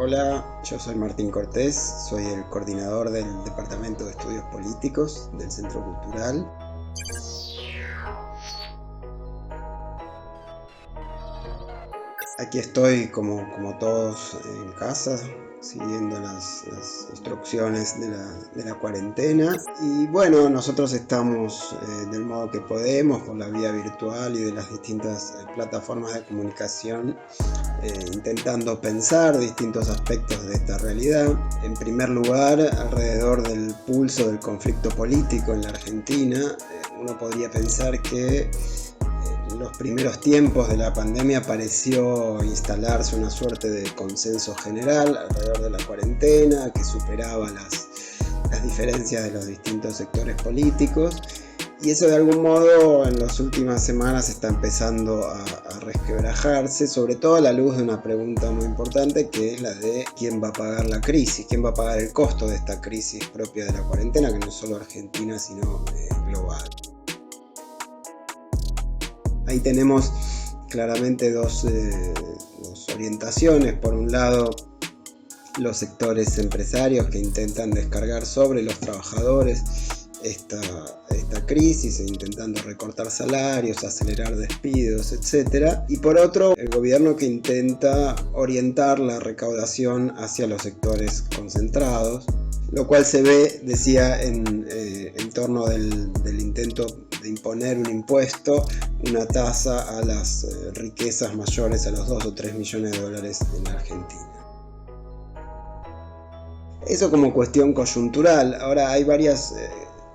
Hola, yo soy Martín Cortés, soy el coordinador del Departamento de Estudios Políticos del Centro Cultural. Aquí estoy como todos en casa, siguiendo las instrucciones de la cuarentena. Y bueno, nosotros estamos del modo que podemos, por la vía virtual y de las distintas plataformas de comunicación, intentando pensar distintos aspectos de esta realidad. En primer lugar, alrededor del pulso del conflicto político en la Argentina, uno podría pensar que en los primeros tiempos de la pandemia pareció instalarse una suerte de consenso general alrededor de la cuarentena que superaba las diferencias de los distintos sectores políticos, y eso de algún modo en las últimas semanas está empezando a resquebrajarse, sobre todo a la luz de una pregunta muy importante, que es la de quién va a pagar la crisis, quién va a pagar el costo de esta crisis propia de la cuarentena, que no es solo argentina sino global. Ahí tenemos claramente dos orientaciones. Por un lado, los sectores empresarios que intentan descargar sobre los trabajadores esta crisis, intentando recortar salarios, acelerar despidos, etc. Y por otro, el gobierno que intenta orientar la recaudación hacia los sectores concentrados, lo cual se ve, decía, en torno del intento de imponer un impuesto, una tasa a las riquezas mayores a los 2 o 3 millones de dólares en la Argentina. Eso como cuestión coyuntural. Ahora hay varios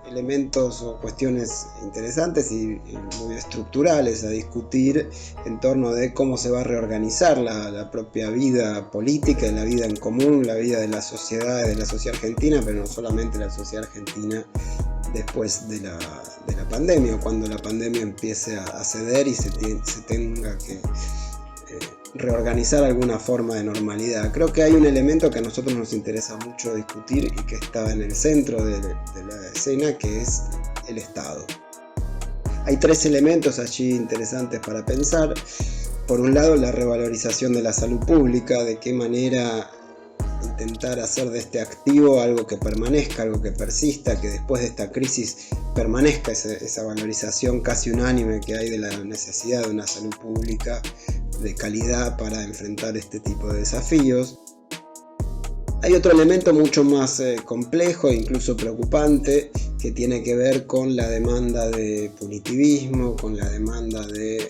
elementos o cuestiones interesantes y muy estructurales a discutir en torno de cómo se va a reorganizar la propia vida política, la vida en común, la vida de la sociedad argentina, pero no solamente la sociedad argentina después de la pandemia, o cuando la pandemia empiece a ceder y se tenga que reorganizar alguna forma de normalidad. Creo que hay un elemento que a nosotros nos interesa mucho discutir y que está en el centro de la escena, que es el Estado. Hay tres elementos allí interesantes para pensar. Por un lado, la revalorización de la salud pública, de qué manera intentar hacer de este activo algo que permanezca, algo que persista, que después de esta crisis permanezca esa valorización casi unánime que hay de la necesidad de una salud pública de calidad para enfrentar este tipo de desafíos. Hay otro elemento mucho más complejo e incluso preocupante, que tiene que ver con la demanda de punitivismo, con la demanda de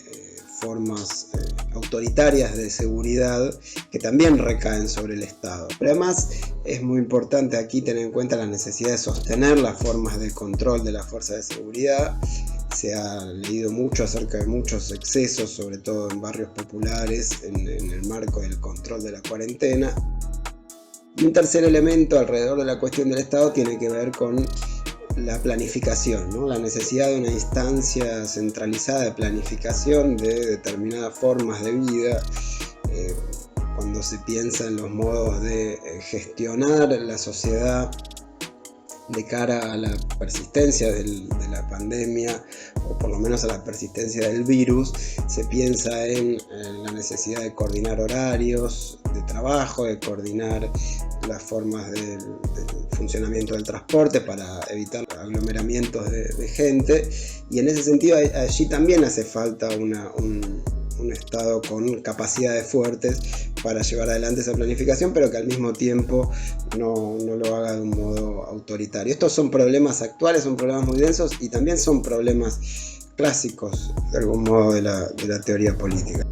formas autoritarias de seguridad que también recaen sobre el Estado. Pero además es muy importante aquí tener en cuenta la necesidad de sostener las formas de control de las fuerzas de seguridad. Se ha leído mucho acerca de muchos excesos, sobre todo en barrios populares, en el marco del control de la cuarentena. Y un tercer elemento alrededor de la cuestión del Estado tiene que ver con la planificación, ¿no? La necesidad de una instancia centralizada de planificación de determinadas formas de vida, cuando se piensa en los modos de gestionar la sociedad de cara a la persistencia de la pandemia, o por lo menos a la persistencia del virus. Se piensa en la necesidad de coordinar horarios de trabajo, de coordinar las formas del funcionamiento del transporte para evitar aglomeramientos de gente, y en ese sentido allí también hace falta un Estado con capacidades fuertes para llevar adelante esa planificación, pero que al mismo tiempo no lo haga de un modo autoritario. Estos son problemas actuales, son problemas muy densos y también son problemas clásicos de algún modo de la teoría política.